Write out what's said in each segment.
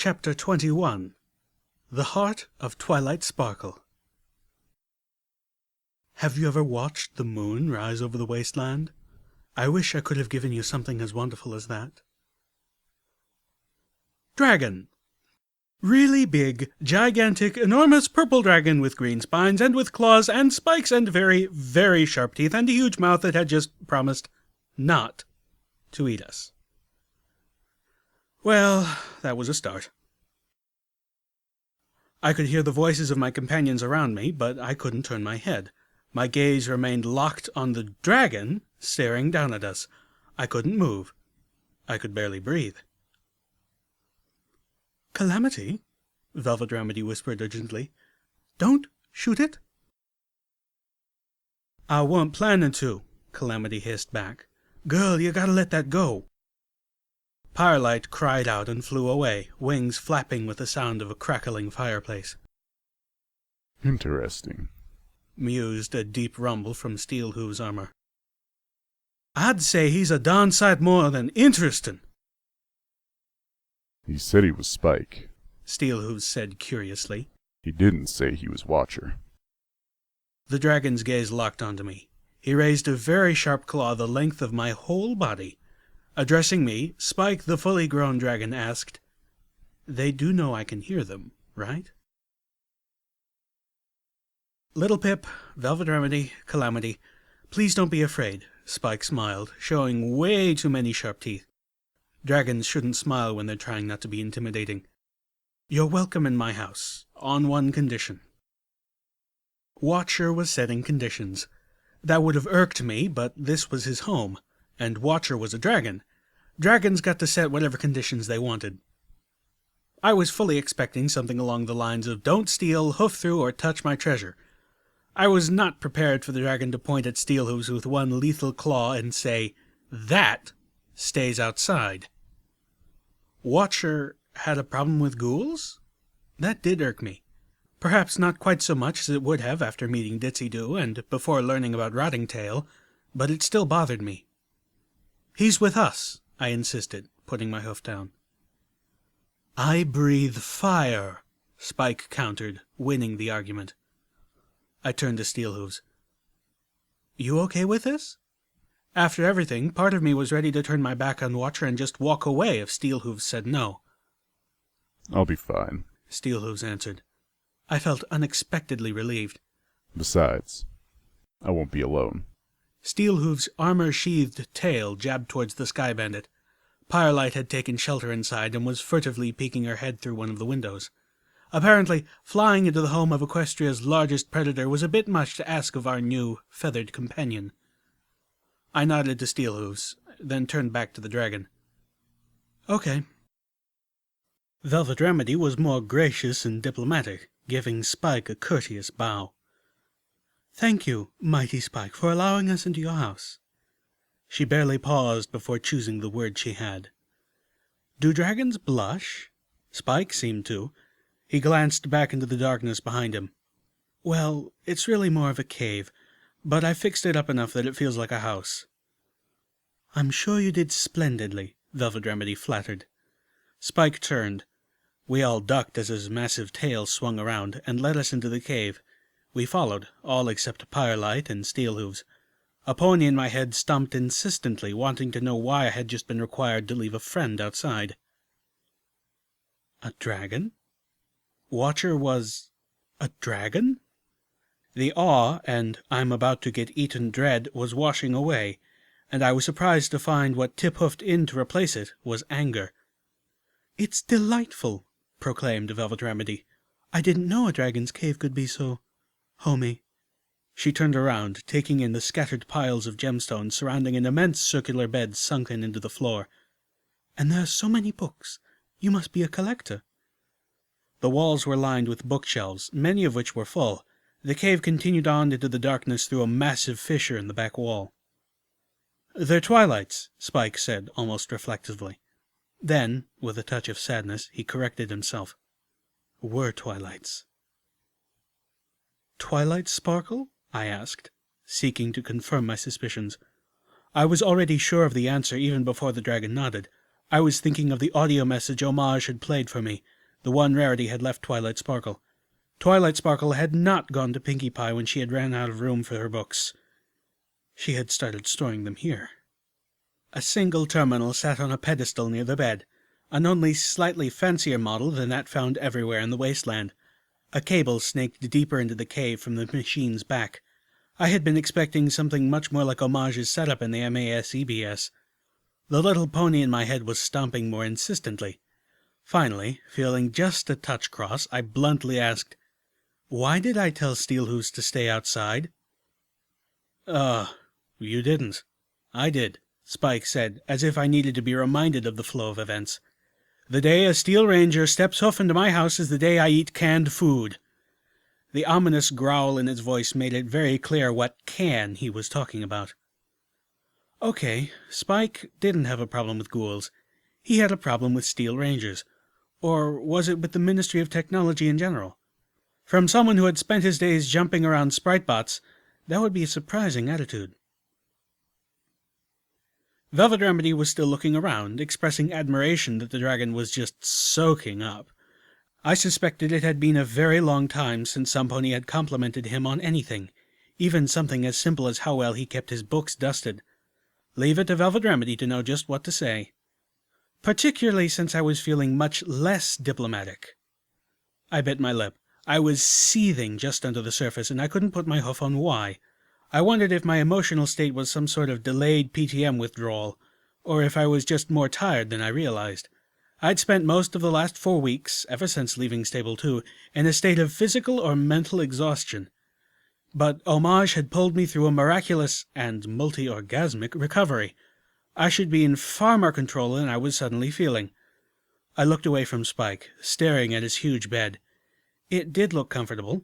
Chapter 21 The Heart of Twilight Sparkle. Have you ever watched the moon rise over the wasteland? I wish I could have given you something as wonderful as that. Dragon. Really big, gigantic, enormous purple dragon with green spines and with claws and spikes and very, very sharp teeth and a huge mouth that had just promised not to eat us. Well, that was a start. I could hear the voices of my companions around me, but I couldn't turn my head. My gaze remained locked on the dragon staring down at us. I couldn't move. I could barely breathe. "Calamity," Velvet Remedy whispered urgently. "Don't shoot it." "I weren't planning to," Calamity hissed back. "Girl, you gotta let that go." Firelight cried out and flew away, wings flapping with the sound of a crackling fireplace. "Interesting," mused a deep rumble from Steelhooves' armor. "I'd say he's a darn sight more than interesting." "He said he was Spike." Steelhooves said curiously. "He didn't say he was Watcher." The dragon's gaze locked onto me. He raised a very sharp claw the length of my whole body. Addressing me, Spike, the fully grown dragon, asked, "They do know I can hear them, right?" "Little Pip, Velvet Remedy, Calamity, please don't be afraid," Spike smiled, showing way too many sharp teeth. Dragons shouldn't smile when they're trying not to be intimidating. "You're welcome in my house, on one condition." Watcher was setting conditions. That would have irked me, but this was his home, and Watcher was a dragon. Dragons got to set whatever conditions they wanted. I was fully expecting something along the lines of "Don't steal, hoof through, or touch my treasure." I was not prepared for the dragon to point at Steelhooves with one lethal claw and say, "That stays outside." Watcher had a problem with ghouls? That did irk me. Perhaps not quite so much as it would have after meeting Ditzy-Doo and before learning about Rottingtail, but it still bothered me. "He's with us," I insisted, putting my hoof down. "I breathe fire," Spike countered, winning the argument. I turned to Steelhooves. "You okay with this?" After everything, part of me was ready to turn my back on Watcher and just walk away if Steelhooves said no. "I'll be fine," Steelhooves answered. I felt unexpectedly relieved. "Besides, I won't be alone." Steelhooves' armor-sheathed tail jabbed towards the Sky Bandit. Firelight had taken shelter inside and was furtively peeking her head through one of the windows. Apparently, flying into the home of Equestria's largest predator was a bit much to ask of our new, feathered companion. I nodded to Steelhooves, then turned back to the dragon. "Okay." Velvet Remedy was more gracious and diplomatic, giving Spike a courteous bow. "Thank you, mighty Spike, for allowing us into your house." She barely paused before choosing the word she had. "Do dragons blush?" Spike seemed to. He glanced back into the darkness behind him. "Well, it's really more of a cave, but I fixed it up enough that it feels like a house." "I'm sure you did splendidly," Velvet Remedy flattered. Spike turned. We all ducked as his massive tail swung around and led us into the cave. We followed, all except Firelight and Steelhooves. A pony in my head stomped insistently, wanting to know why I had just been required to leave a friend outside. A dragon? Watcher was a dragon? The awe and "I'm about to get eaten" dread was washing away, and I was surprised to find what tip-hoofed in to replace it was anger. "It's delightful," proclaimed Velvet Remedy. "I didn't know a dragon's cave could be so homey." She turned around, taking in the scattered piles of gemstones surrounding an immense circular bed sunken into the floor. "And there are so many books. You must be a collector." The walls were lined with bookshelves, many of which were full. The cave continued on into the darkness through a massive fissure in the back wall. "They're twilights," Spike said, almost reflectively. Then, with a touch of sadness, he corrected himself. "Were twilights." "Twilight sparkle?" I asked, seeking to confirm my suspicions. I was already sure of the answer even before the dragon nodded. I was thinking of the audio message Homage had played for me, the one Rarity had left Twilight Sparkle. Twilight Sparkle had not gone to Pinkie Pie when she had ran out of room for her books. She had started storing them here. A single terminal sat on a pedestal near the bed, an only slightly fancier model than that found everywhere in the wasteland. A cable snaked deeper into the cave from the machine's back. I had been expecting something much more like Homage's setup in the MAS-EBS. The little pony in my head was stomping more insistently. Finally, feeling just a touch cross, I bluntly asked, "Why did I tell Steelhooves to stay outside?" You didn't. I did," Spike said, as if I needed to be reminded of the flow of events. "The day a Steel Ranger steps hoof into my house is the day I eat canned food." The ominous growl in his voice made it very clear what can he was talking about. Okay, Spike didn't have a problem with ghouls. He had a problem with Steel Rangers. Or was it with the Ministry of Technology in general? From someone who had spent his days jumping around Spritebots, that would be a surprising attitude. Velvet Remedy was still looking around, expressing admiration that the dragon was just soaking up. I suspected it had been a very long time since some pony had complimented him on anything, even something as simple as how well he kept his books dusted. Leave it to Velvet Remedy to know just what to say. Particularly since I was feeling much less diplomatic. I bit my lip. I was seething just under the surface, and I couldn't put my hoof on why. I wondered if my emotional state was some sort of delayed PTM withdrawal, or if I was just more tired than I realized. I'd spent most of the last 4 weeks, ever since leaving Stable 2, in a state of physical or mental exhaustion. But Homage had pulled me through a miraculous and multi-orgasmic recovery. I should be in far more control than I was suddenly feeling. I looked away from Spike, staring at his huge bed. It did look comfortable.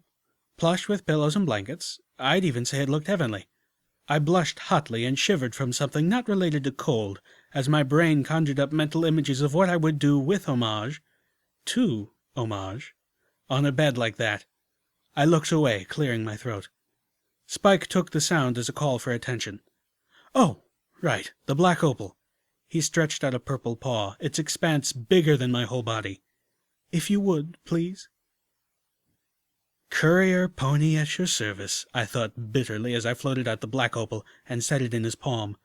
Plush with pillows and blankets. I'd even say it looked heavenly. I blushed hotly and shivered from something not related to cold, as my brain conjured up mental images of what I would do with Homage, to Homage, on a bed like that. I looked away, clearing my throat. Spike took the sound as a call for attention. "Oh, right, the black opal." He stretched out a purple paw, its expanse bigger than my whole body. "If you would, please." "Courier pony at your service," I thought bitterly as I floated out the black opal and set it in his palm.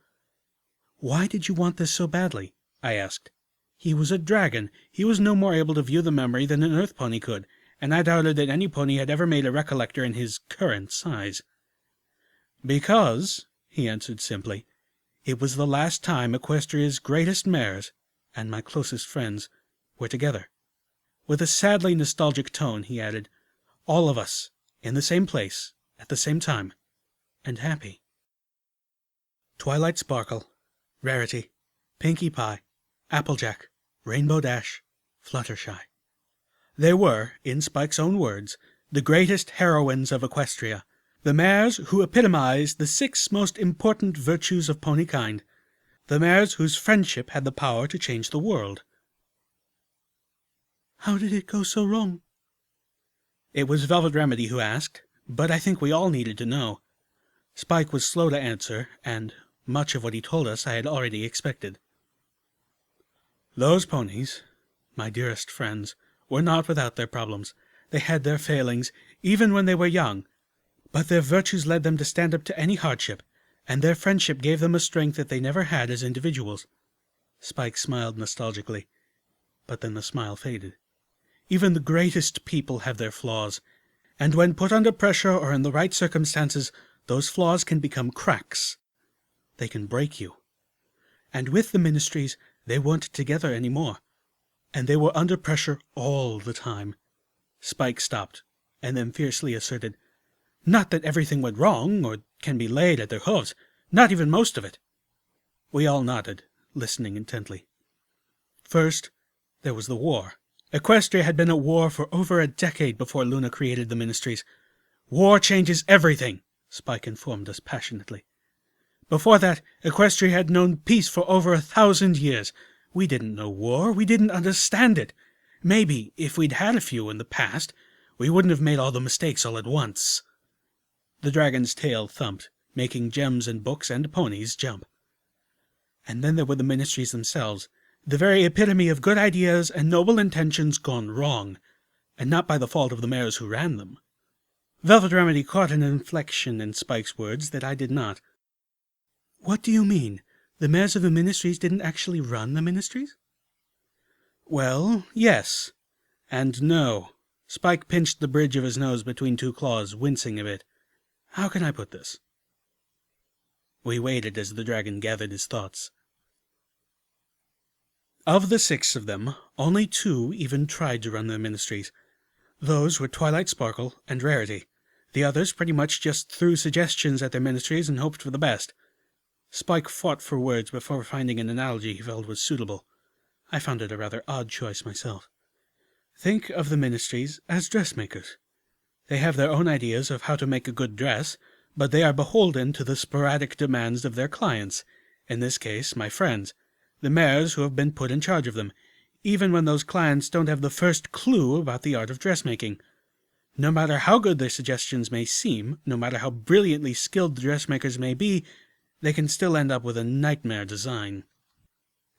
"Why did you want this so badly?" I asked. He was a dragon. He was no more able to view the memory than an earth pony could, and I doubted that any pony had ever made a recollector in his current size. "Because," he answered simply, "it was the last time Equestria's greatest mares, and my closest friends, were together." With a sadly nostalgic tone, he added, "All of us, in the same place, at the same time, and happy." Twilight Sparkle, Rarity, Pinkie Pie, Applejack, Rainbow Dash, Fluttershy. They were, in Spike's own words, the greatest heroines of Equestria, the mares who epitomized the 6 most important virtues of ponykind, the mares whose friendship had the power to change the world. "How did it go so wrong?" It was Velvet Remedy who asked, but I think we all needed to know. Spike was slow to answer, and much of what he told us I had already expected. "Those ponies, my dearest friends, were not without their problems. They had their failings, even when they were young, but their virtues led them to stand up to any hardship, and their friendship gave them a strength that they never had as individuals." Spike smiled nostalgically, but then the smile faded. "Even the greatest people have their flaws, and when put under pressure or in the right circumstances, those flaws can become cracks. They can break you. And with the ministries, they weren't together anymore, and they were under pressure all the time." Spike stopped, and then fiercely asserted, "Not that everything went wrong, or can be laid at their hooves, not even most of it." We all nodded, listening intently. "First, there was the war. Equestria had been at war for over a decade before Luna created the ministries. War changes everything," Spike informed us passionately. "Before that, Equestria had known peace for over 1,000 years. We didn't know war. We didn't understand it. Maybe, if we'd had a few in the past, we wouldn't have made all the mistakes all at once." The dragon's tail thumped, making gems and books and ponies jump. "And then there were the ministries themselves. The very epitome of good ideas and noble intentions gone wrong, and not by the fault of the mayors who ran them. Velvet Remedy caught an inflection in Spike's words that I did not. What do you mean? The mayors of the ministries didn't actually run the ministries? Well, yes. And no. Spike pinched the bridge of his nose between two claws, wincing a bit. How can I put this? We waited as the dragon gathered his thoughts. Of the 6 of them, only 2 even tried to run their ministries. Those were Twilight Sparkle and Rarity. The others pretty much just threw suggestions at their ministries and hoped for the best. Spike fought for words before finding an analogy he felt was suitable. I found it a rather odd choice myself. Think of the ministries as dressmakers. They have their own ideas of how to make a good dress, but they are beholden to the sporadic demands of their clients, in this case my friends, the mayors who have been put in charge of them, even when those clients don't have the first clue about the art of dressmaking. No matter how good their suggestions may seem, no matter how brilliantly skilled the dressmakers may be, they can still end up with a nightmare design.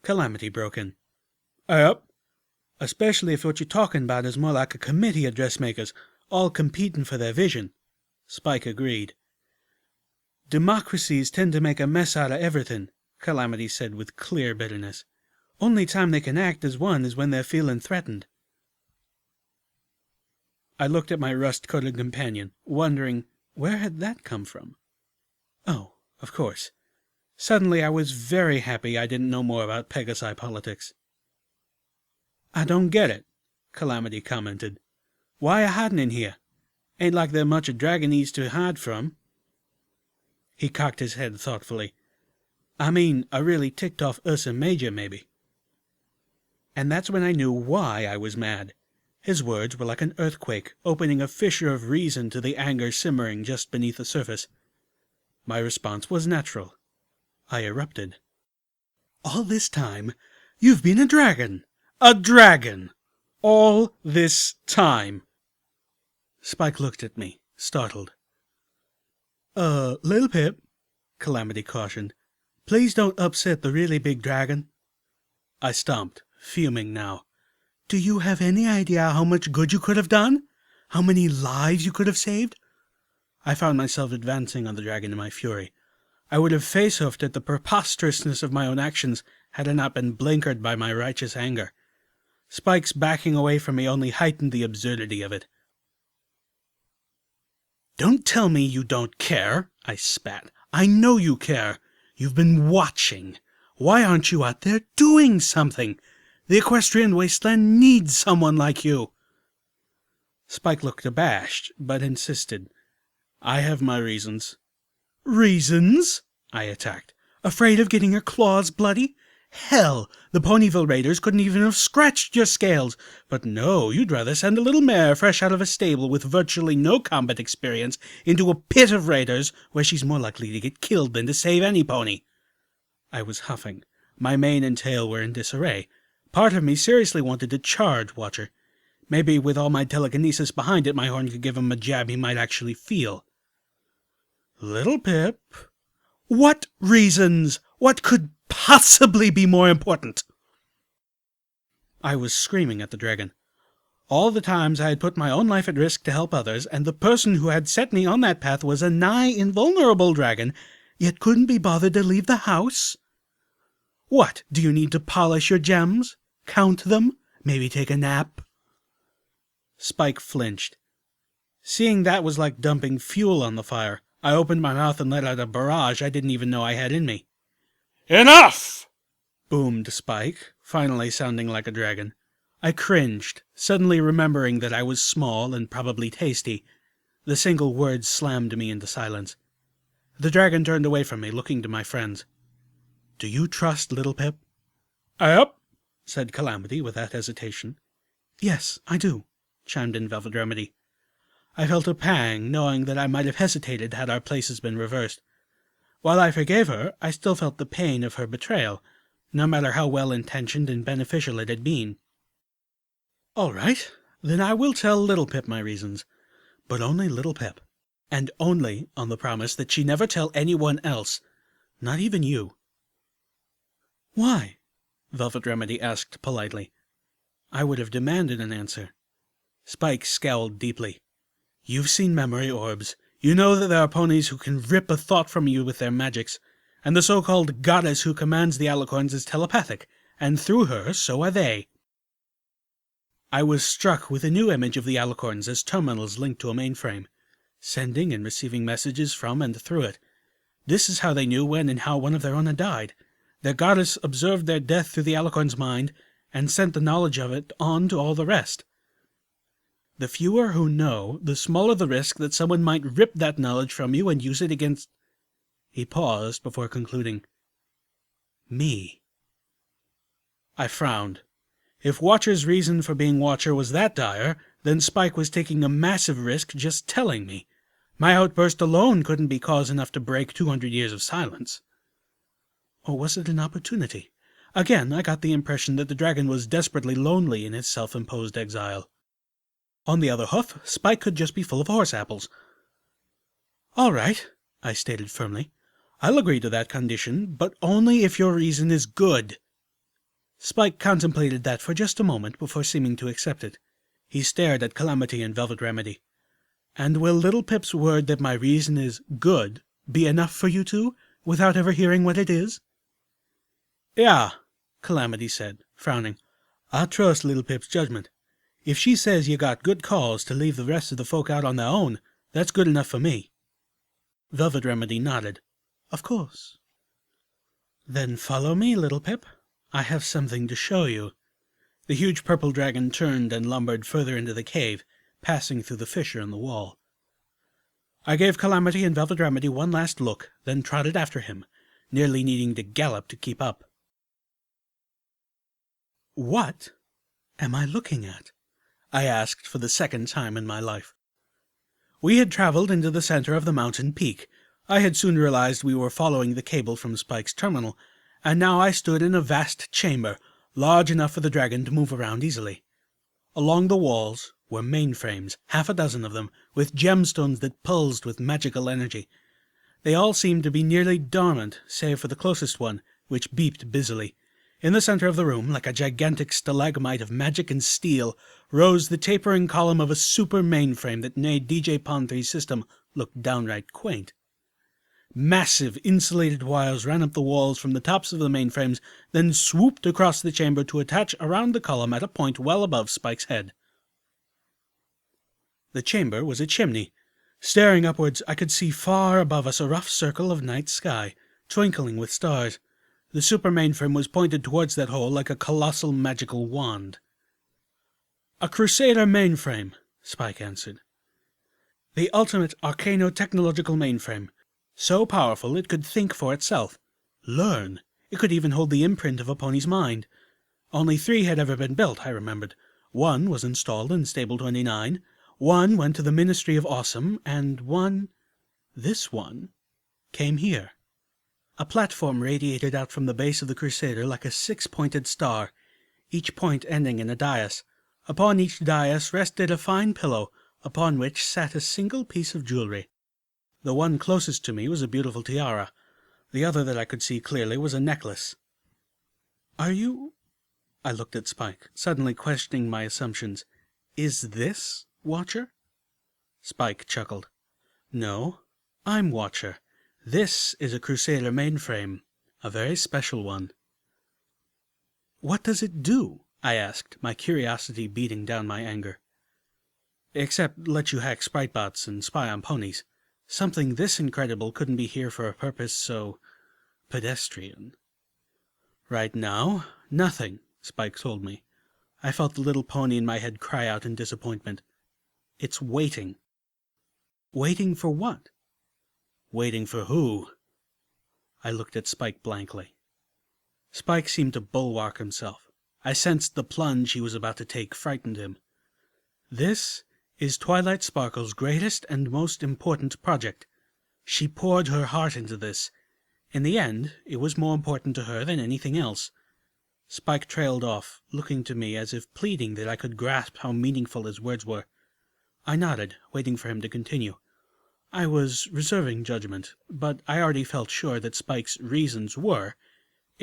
Calamity broke in. Yep. Especially if what you're talking about is more like a committee of dressmakers, all competing for their vision. Spike agreed. Democracies tend to make a mess out of everything, Calamity said with clear bitterness. Only time they can act as one is when they're feeling threatened. I looked at my rust-coated companion, wondering where had that come from. Oh, of course. Suddenly I was very happy I didn't know more about Pegasi politics. I don't get it, Calamity commented. Why a hiding in here? Ain't like there much a dragon needs to hide from. He cocked his head thoughtfully. I mean, a really ticked-off Ursa Major, maybe. And that's when I knew why I was mad. His words were like an earthquake, opening a fissure of reason to the anger simmering just beneath the surface. My response was natural. I erupted. All this time, you've been a dragon! A dragon! All this time! Spike looked at me, startled. Little Pip, Calamity cautioned. Please don't upset the really big dragon. I stomped, fuming now. Do you have any idea how much good you could have done? How many lives you could have saved? I found myself advancing on the dragon in my fury. I would have face-hoofed at the preposterousness of my own actions had I not been blinkered by my righteous anger. Spike's backing away from me only heightened the absurdity of it. Don't tell me you don't care, I spat. I know you care. You've been watching. Why aren't you out there doing something? The equestrian wasteland needs someone like you. Spike looked abashed, but insisted. I have my reasons. Reasons? I attacked. Afraid of getting your claws bloody? Hell, the Ponyville Raiders couldn't even have scratched your scales. But no, you'd rather send a little mare fresh out of a stable with virtually no combat experience into a pit of raiders where she's more likely to get killed than to save any pony. I was huffing. My mane and tail were in disarray. Part of me seriously wanted to charge Watcher. Maybe with all my telekinesis behind it, my horn could give him a jab he might actually feel. Little Pip, what reasons? What could possibly be more important? I was screaming at the dragon. All the times I had put my own life at risk to help others, and the person who had set me on that path was a nigh invulnerable dragon, yet couldn't be bothered to leave the house? What, do you need to polish your gems? Count them? Maybe take a nap? Spike flinched. Seeing that was like dumping fuel on the fire, I opened my mouth and let out a barrage I didn't even know I had in me. Enough! Boomed Spike, finally sounding like a dragon. I cringed, suddenly remembering that I was small and probably tasty. The single word slammed me into silence. The dragon turned away from me, looking to my friends. Do you trust Little Pip? Yep, said Calamity without hesitation. Yes, I do, chimed in Velvet Remedy. I felt a pang, knowing that I might have hesitated had our places been reversed. While I forgave her, I still felt the pain of her betrayal, no matter how well-intentioned and beneficial it had been. All right, then I will tell Little Pip my reasons, but only Little Pip, and only on the promise that she never tell anyone else, not even you. Why? Velvet Remedy asked politely. I would have demanded an answer. Spike scowled deeply. You've seen memory orbs. You know that there are ponies who can rip a thought from you with their magics, and the so-called goddess who commands the alicorns is telepathic, and through her, so are they. I was struck with a new image of the alicorns as terminals linked to a mainframe, sending and receiving messages from and through it. This is how they knew when and how one of their own had died. Their goddess observed their death through the alicorn's mind, and sent the knowledge of it on to all the rest. The fewer who know, the smaller the risk that someone might rip that knowledge from you and use it against... He paused before concluding. Me. I frowned. If Watcher's reason for being Watcher was that dire, then Spike was taking a massive risk just telling me. My outburst alone couldn't be cause enough to break 200 years of silence. Or was it an opportunity? Again, I got the impression that the dragon was desperately lonely in his self-imposed exile. On the other hoof, Spike could just be full of horse apples. All right, I stated firmly. I'll agree to that condition, but only if your reason is good. Spike contemplated that for just a moment before seeming to accept it. He stared at Calamity and Velvet Remedy. And will Little Pip's word that my reason is good be enough for you two, without ever hearing what it is? Yeah, Calamity said, frowning. I trust Little Pip's judgment. If she says you got good cause to leave the rest of the folk out on their own, that's good enough for me. Velvet Remedy nodded. Of course. Then follow me, Little Pip. I have something to show you. The huge purple dragon turned and lumbered further into the cave, passing through the fissure in the wall. I gave Calamity and Velvet Remedy one last look, then trotted after him, nearly needing to gallop to keep up. What am I looking at? I asked for the second time in my life. We had traveled into the center of the mountain peak. I had soon realized we were following the cable from Spike's terminal, and now I stood in a vast chamber, large enough for the dragon to move around easily. Along the walls were mainframes, 6 of them, with gemstones that pulsed with magical energy. They all seemed to be nearly dormant, save for the closest one, which beeped busily. In the center of the room, like a gigantic stalagmite of magic and steel, rose the tapering column of a super mainframe that made DJ Pon 3's system look downright quaint. Massive insulated wires ran up the walls from the tops of the mainframes, then swooped across the chamber to attach around the column at a point well above Spike's head. The chamber was a chimney. Staring upwards, I could see far above us a rough circle of night sky, twinkling with stars. The super mainframe was pointed towards that hole like a colossal magical wand. A Crusader mainframe, Spike answered. The ultimate arcano-technological mainframe. So powerful it could think for itself. Learn. It could even hold the imprint of a pony's mind. Only 3 had ever been built, I remembered. 1 was installed in Stable 29, 1 went to the Ministry of Awesome, and 1, this one, came here. A platform radiated out from the base of the Crusader like a 6-pointed star, each point ending in a dais. Upon each dais rested a fine pillow, upon which sat a single piece of jewelry. The one closest to me was a beautiful tiara. The other that I could see clearly was a necklace. Are you... I looked at Spike, suddenly questioning my assumptions. Is this Watcher? Spike chuckled. No, I'm Watcher. This is a Crusader mainframe, a very special one. What does it do? I asked, my curiosity beating down my anger. Except let you hack sprite-bots and spy on ponies. Something this incredible couldn't be here for a purpose so pedestrian. Right now, nothing, Spike told me. I felt the little pony in my head cry out in disappointment. It's waiting. Waiting for what? Waiting for who? I looked at Spike blankly. Spike seemed to bulwark himself. I sensed the plunge he was about to take frightened him. This is Twilight Sparkle's greatest and most important project. She poured her heart into this. In the end, it was more important to her than anything else. Spike trailed off, looking to me as if pleading that I could grasp how meaningful his words were. I nodded, waiting for him to continue. I was reserving judgment, but I already felt sure that Spike's reasons were,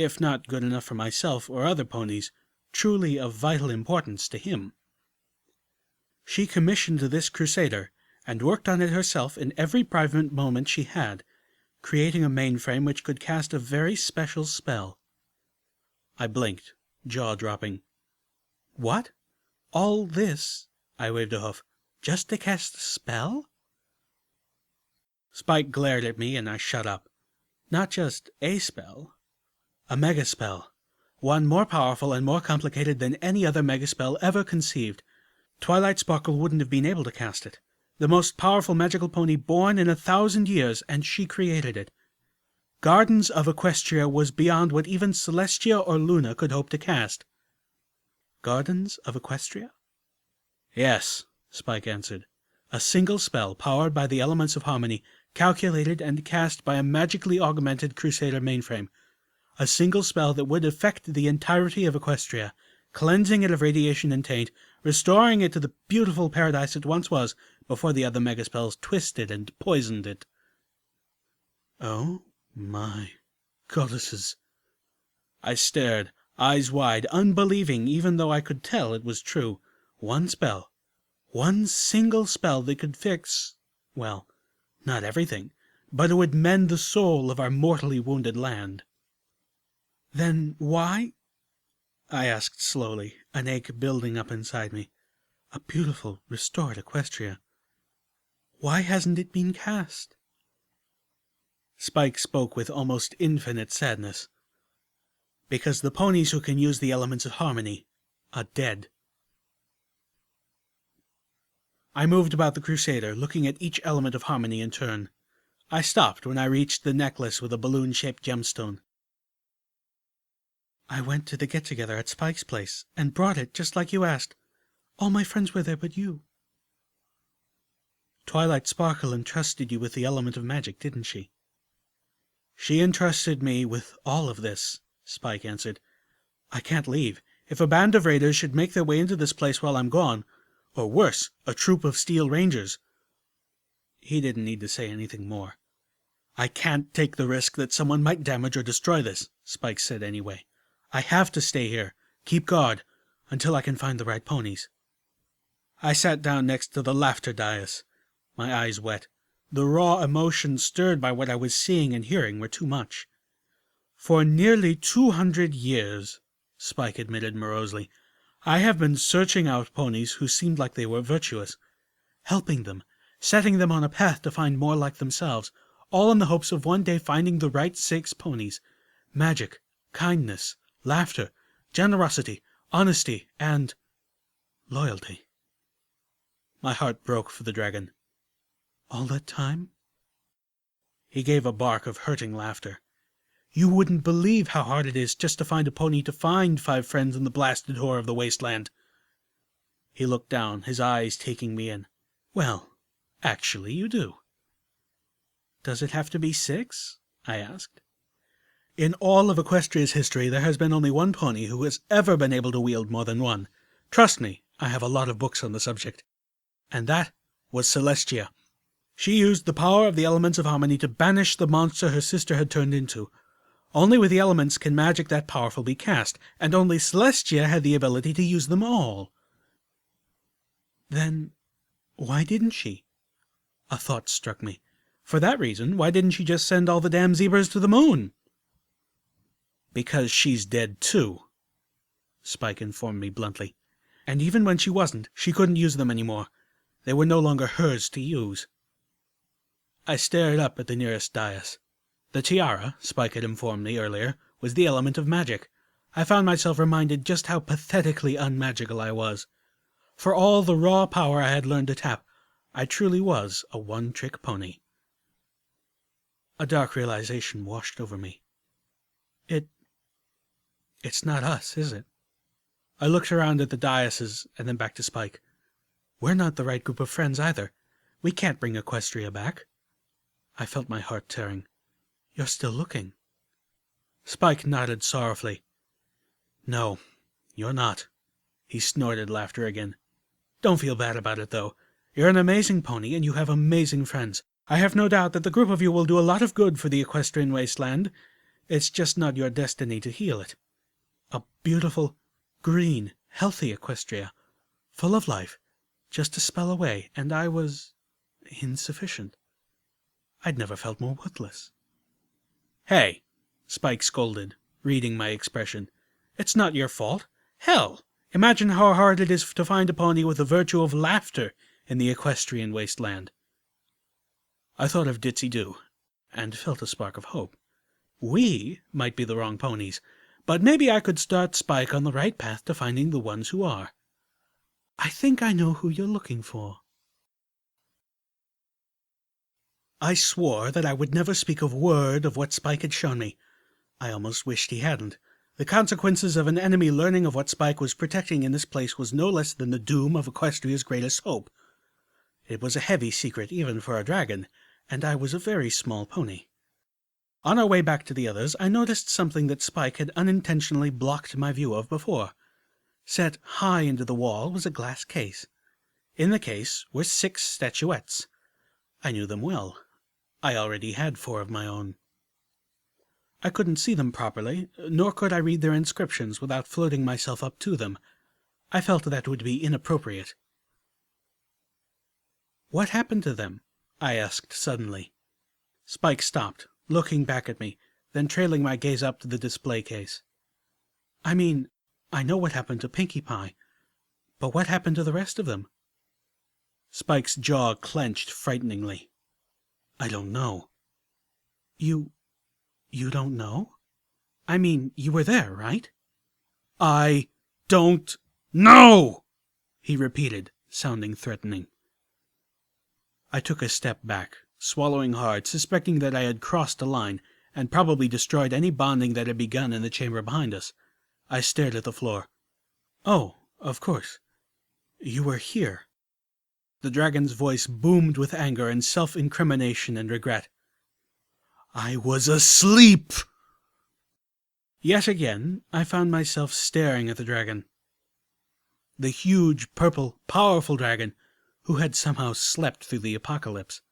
if not good enough for myself or other ponies, truly of vital importance to him. She commissioned this crusader, and worked on it herself in every private moment she had, creating a mainframe which could cast a very special spell. I blinked, jaw dropping. What? All this, I waved a hoof, just to cast a spell? Spike glared at me, and I shut up. Not just a spell. A megaspell. One more powerful and more complicated than any other megaspell ever conceived. Twilight Sparkle wouldn't have been able to cast it. The most powerful magical pony born in 1,000 years, and she created it. Gardens of Equestria was beyond what even Celestia or Luna could hope to cast. Gardens of Equestria? Yes, Spike answered. A single spell powered by the elements of harmony, calculated and cast by a magically augmented Crusader mainframe. A single spell that would affect the entirety of Equestria, cleansing it of radiation and taint, restoring it to the beautiful paradise it once was before the other megaspells twisted and poisoned it. Oh my goddesses. I stared, eyes wide, unbelieving, even though I could tell it was true. One spell. One single spell that could fix, well, not everything, but it would mend the soul of our mortally wounded land. Then why? I asked slowly, an ache building up inside me. A beautiful, restored Equestria. Why hasn't it been cast? Spike spoke with almost infinite sadness. Because the ponies who can use the elements of harmony are dead. I moved about the Crusader, looking at each element of harmony in turn. I stopped when I reached the necklace with a balloon-shaped gemstone. I went to the get-together at Spike's place, and brought it just like you asked. All my friends were there but you. Twilight Sparkle entrusted you with the element of magic, didn't she? She entrusted me with all of this, Spike answered. I can't leave. If a band of raiders should make their way into this place while I'm gone, or worse, a troop of steel rangers. He didn't need to say anything more. I can't take the risk that someone might damage or destroy this, Spike said anyway. I have to stay here, keep guard, until I can find the right ponies. I sat down next to the laughter dais, my eyes wet. The raw emotions stirred by what I was seeing and hearing were too much. For nearly 200 years, Spike admitted morosely, I have been searching out ponies who seemed like they were virtuous, helping them, setting them on a path to find more like themselves, all in the hopes of one day finding the right 6 ponies. Magic, kindness, laughter, generosity, honesty, and loyalty. My heart broke for the dragon. All that time? He gave a bark of hurting laughter. You wouldn't believe how hard it is just to find a pony to find 5 friends in the blasted horror of the wasteland. He looked down, his eyes taking me in. Well, actually you do. Does it have to be 6? I asked. In all of Equestria's history, there has been only one pony who has ever been able to wield more than one. Trust me, I have a lot of books on the subject. And that was Celestia. She used the power of the elements of harmony to banish the monster her sister had turned into. Only with the elements can magic that powerful be cast, and only Celestia had the ability to use them all. Then, why didn't she? A thought struck me. For that reason, why didn't she just send all the damn zebras to the moon? Because she's dead too, Spike informed me bluntly. And even when she wasn't, she couldn't use them anymore. They were no longer hers to use. I stared up at the nearest dais. The tiara, Spike had informed me earlier, was the element of magic. I found myself reminded just how pathetically unmagical I was. For all the raw power I had learned to tap, I truly was a one-trick pony. A dark realization washed over me. It's not us, is it? I looked around at the daises and then back to Spike. We're not the right group of friends either. We can't bring Equestria back. I felt my heart tearing. You're still looking. Spike nodded sorrowfully. No, you're not. He snorted laughter again. Don't feel bad about it, though. You're an amazing pony, and you have amazing friends. I have no doubt that the group of you will do a lot of good for the equestrian wasteland. It's just not your destiny to heal it. A beautiful, green, healthy Equestria, full of life, just a spell away, and I was insufficient. I'd never felt more worthless. "Hey," Spike scolded, reading my expression. "It's not your fault. Hell, imagine how hard it is to find a pony with the virtue of laughter in the equestrian wasteland." I thought of Ditzy-Doo, and felt a spark of hope. We might be the wrong ponies, but maybe I could start Spike on the right path to finding the ones who are. "I think I know who you're looking for." I swore that I would never speak a word of what Spike had shown me. I almost wished he hadn't. The consequences of an enemy learning of what Spike was protecting in this place was no less than the doom of Equestria's greatest hope. It was a heavy secret even for a dragon, and I was a very small pony. On our way back to the others, I noticed something that Spike had unintentionally blocked my view of before. Set high into the wall was a glass case. In the case were 6 statuettes. I knew them well. I already had 4 of my own. I couldn't see them properly, nor could I read their inscriptions without floating myself up to them. I felt that would be inappropriate. "What happened to them?" I asked suddenly. Spike stopped, looking back at me, then trailing my gaze up to the display case. "I mean, I know what happened to Pinkie Pie, but what happened to the rest of them?" Spike's jaw clenched frighteningly. "I don't know." You don't know? I mean, you were there, right?" "I don't know," he repeated, sounding threatening. I took a step back, swallowing hard, suspecting that I had crossed a line, and probably destroyed any bonding that had begun in the chamber behind us. I stared at the floor. "Oh, of course. You were here." The dragon's voice boomed with anger and self-incrimination and regret. "I was asleep!" Yet again, I found myself staring at the dragon. The huge, purple, powerful dragon, who had somehow slept through the apocalypse.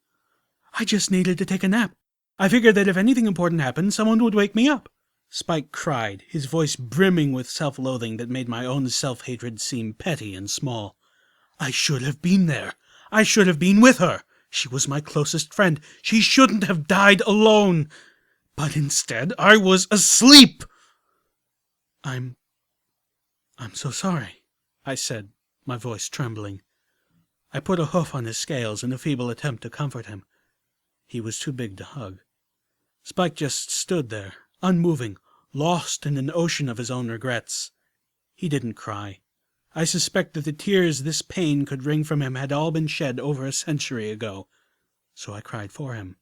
"I just needed to take a nap. I figured that if anything important happened, someone would wake me up," Spike cried, his voice brimming with self-loathing that made my own self-hatred seem petty and small. "I should have been there. I should have been with her. She was my closest friend. She shouldn't have died alone. But instead, I was asleep." I'm so sorry," I said, my voice trembling. I put a hoof on his scales in a feeble attempt to comfort him. He was too big to hug. Spike just stood there, unmoving, lost in an ocean of his own regrets. He didn't cry. I suspect that the tears this pain could wring from him had all been shed over a century ago, so I cried for him.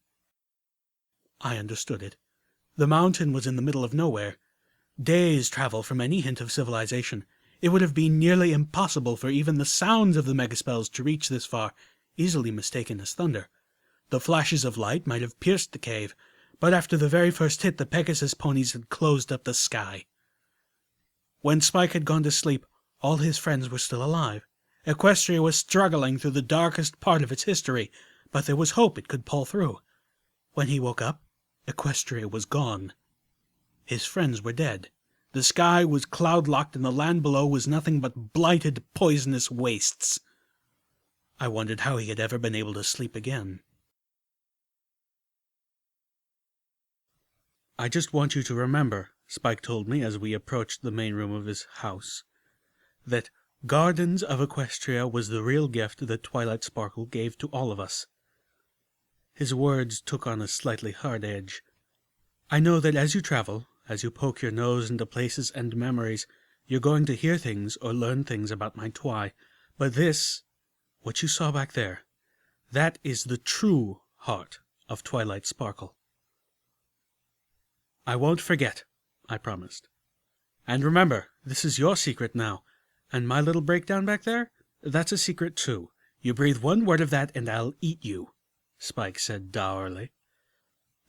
I understood it. The mountain was in the middle of nowhere. Days' travel from any hint of civilization. It would have been nearly impossible for even the sounds of the megaspells to reach this far, easily mistaken as thunder. The flashes of light might have pierced the cave, but after the very first hit, the Pegasus ponies had closed up the sky. When Spike had gone to sleep, all his friends were still alive. Equestria was struggling through the darkest part of its history, but there was hope it could pull through. When he woke up, Equestria was gone. His friends were dead. The sky was cloud-locked and the land below was nothing but blighted, poisonous wastes. I wondered how he had ever been able to sleep again. "I just want you to remember," Spike told me as we approached the main room of his house, "that Gardens of Equestria was the real gift that Twilight Sparkle gave to all of us." His words took on a slightly hard edge. "I know that as you travel, as you poke your nose into places and memories, you're going to hear things or learn things about my Twi, but this, what you saw back there, that is the true heart of Twilight Sparkle." "I won't forget," I promised. "And remember, this is your secret now, and my little breakdown back there, that's a secret too. You breathe one word of that and I'll eat you," Spike said dourly,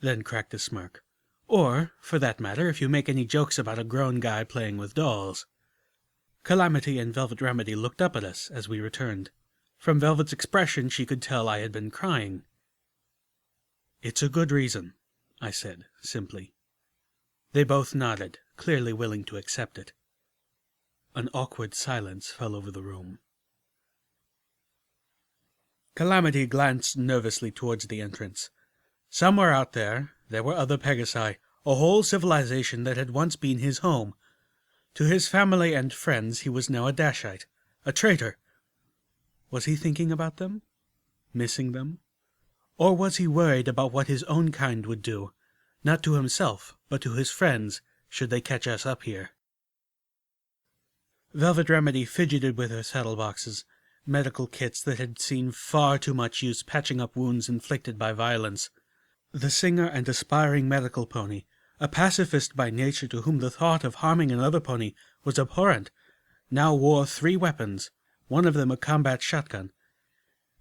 then cracked a smirk. "Or, for that matter, if you make any jokes about a grown guy playing with dolls." Calamity and Velvet Remedy looked up at us as we returned. From Velvet's expression she could tell I had been crying. "It's a good reason," I said simply. They both nodded, clearly willing to accept it. An awkward silence fell over the room. Calamity glanced nervously towards the entrance. Somewhere out there were other Pegasi, a whole civilization that had once been his home. To his family and friends he was now a Dashite, a traitor. Was he thinking about them? Missing them? Or was he worried about what his own kind would do, not to himself, but to his friends, should they catch us up here? Velvet Remedy fidgeted with her saddle-boxes, medical kits that had seen far too much use patching up wounds inflicted by violence. The singer and aspiring medical pony, a pacifist by nature to whom the thought of harming another pony was abhorrent, now wore 3 weapons, one of them a combat shotgun.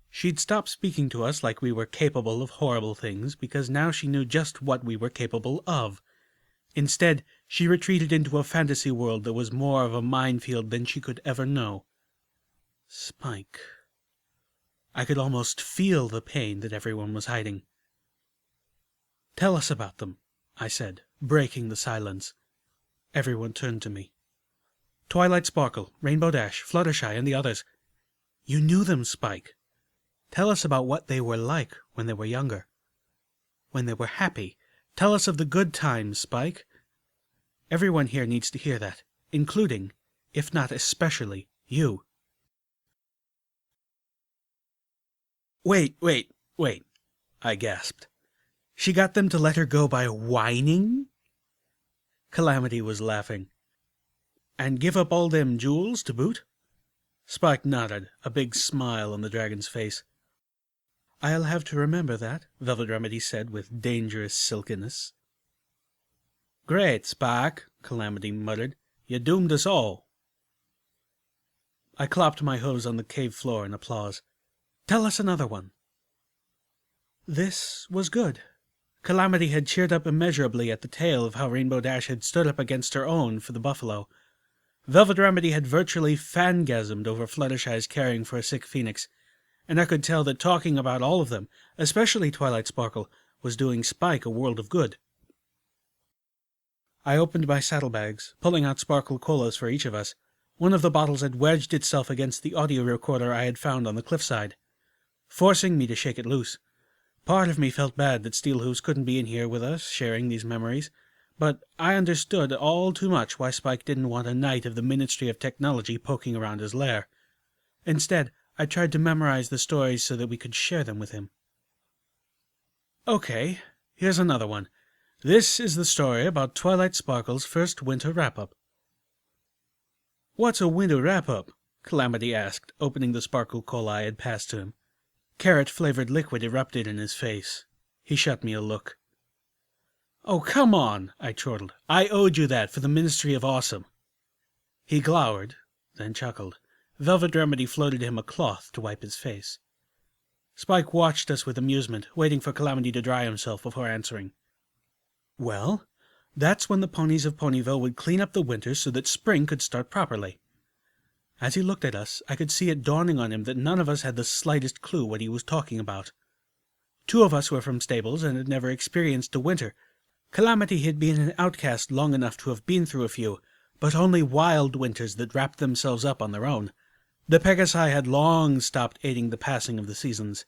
She'd stopped speaking to us like we were capable of horrible things, because now she knew just what we were capable of. Instead, she retreated into a fantasy world that was more of a minefield than she could ever know. Spike. I could almost feel the pain that everyone was hiding. "Tell us about them," I said, breaking the silence. Everyone turned to me. "Twilight Sparkle, Rainbow Dash, Fluttershy, and the others. You knew them, Spike. Tell us about what they were like when they were younger. When they were happy. Tell us of the good times, Spike. Everyone here needs to hear that, including, if not especially, you." Wait, I gasped. She got them to let her go by whining? Calamity was laughing. "And give up all them jewels to boot?" Spike nodded, a big smile on the dragon's face. "I'll have to remember that," Velvet Remedy said with dangerous silkiness. "Great, Spike," Calamity muttered. "You doomed us all." I clopped my hose on the cave floor in applause. "Tell us another one." This was good. Calamity had cheered up immeasurably at the tale of how Rainbow Dash had stood up against her own for the buffalo. Velvet Remedy had virtually fangasmed over Fluttershy's caring for a sick phoenix, and I could tell that talking about all of them, especially Twilight Sparkle, was doing Spike a world of good. I opened my saddlebags, pulling out sparkle colas for each of us. One of the bottles had wedged itself against the audio recorder I had found on the cliffside, forcing me to shake it loose. Part of me felt bad that Steelhooves couldn't be in here with us, sharing these memories, but I understood all too much why Spike didn't want a knight of the Ministry of Technology poking around his lair. Instead, I tried to memorize the stories so that we could share them with him. Okay, here's another one. This is the story about Twilight Sparkle's first winter wrap-up. "What's a winter wrap-up?" Calamity asked, opening the sparkle cola I had passed to him. Carrot-flavored liquid erupted in his face. He shot me a look. "Oh, come on," I chortled. "I owed you that for the Ministry of Awesome." He glowered, then chuckled. Velvet Remedy floated him a cloth to wipe his face. Spike watched us with amusement, waiting for Calamity to dry himself before answering. "Well, that's when the ponies of Ponyville would clean up the winter so that spring could start properly." As he looked at us, I could see it dawning on him that none of us had the slightest clue what he was talking about. 2 of us were from stables and had never experienced a winter. Calamity had been an outcast long enough to have been through a few, but only wild winters that wrapped themselves up on their own. The Pegasi had long stopped aiding the passing of the seasons.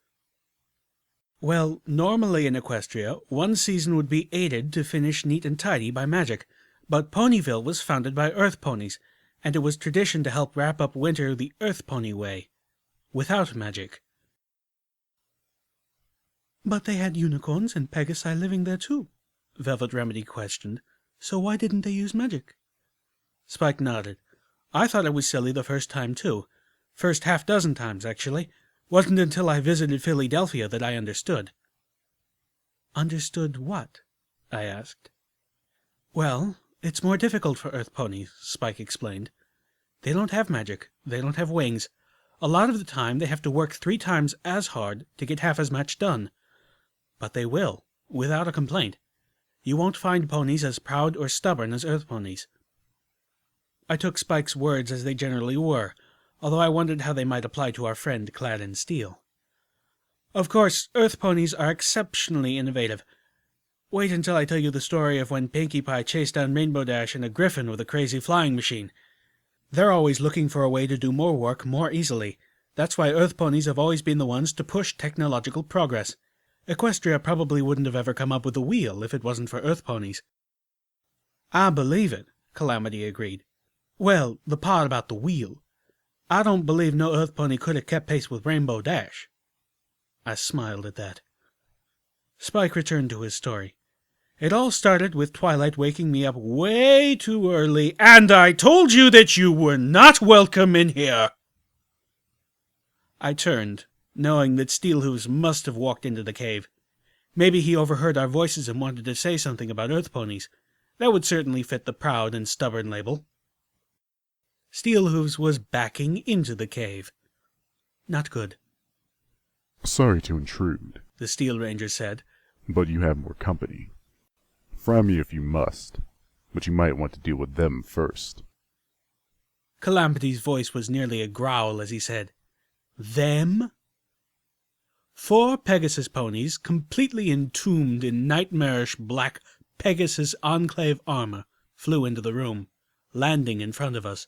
Well, normally in Equestria, one season would be aided to finish neat and tidy by magic, but Ponyville was founded by Earth ponies, and it was tradition to help wrap up winter the Earth pony way, without magic. "But they had unicorns and Pegasi living there too," Velvet Remedy questioned. "So why didn't they use magic?" Spike nodded. "I thought it was silly the first time too. First 6 times, actually. Wasn't until I visited Philadelphia that I understood." "Understood what?" I asked. "Well, it's more difficult for Earth ponies," Spike explained. "They don't have magic. They don't have wings. A lot of the time they have to work 3 times as hard to get half as much done. But they will, without a complaint. You won't find ponies as proud or stubborn as Earth ponies." I took Spike's words as they generally were, although I wondered how they might apply to our friend clad in steel. Of course, Earth ponies are exceptionally innovative. Wait until I tell you the story of when Pinkie Pie chased down Rainbow Dash in a griffin with a crazy flying machine. They're always looking for a way to do more work more easily. That's why Earth ponies have always been the ones to push technological progress. Equestria probably wouldn't have ever come up with a wheel if it wasn't for Earth ponies. I believe it, Calamity agreed. Well, the part about the wheel. I don't believe no Earth pony could have kept pace with Rainbow Dash. I smiled at that. Spike returned to his story. It all started with Twilight waking me up way too early, and I told you that you were not welcome in here. I turned, knowing that Steelhooves must have walked into the cave. Maybe he overheard our voices and wanted to say something about Earth ponies. That would certainly fit the proud and stubborn label. Steelhooves was backing into the cave. Not good. Sorry to intrude, The Steel Ranger said. but you have more company. Fry me if you must, but you might want to deal with them first. Calamity's voice was nearly a growl as he said, Them? 4 Pegasus ponies, completely entombed in nightmarish black Pegasus Enclave armor, flew into the room, landing in front of us.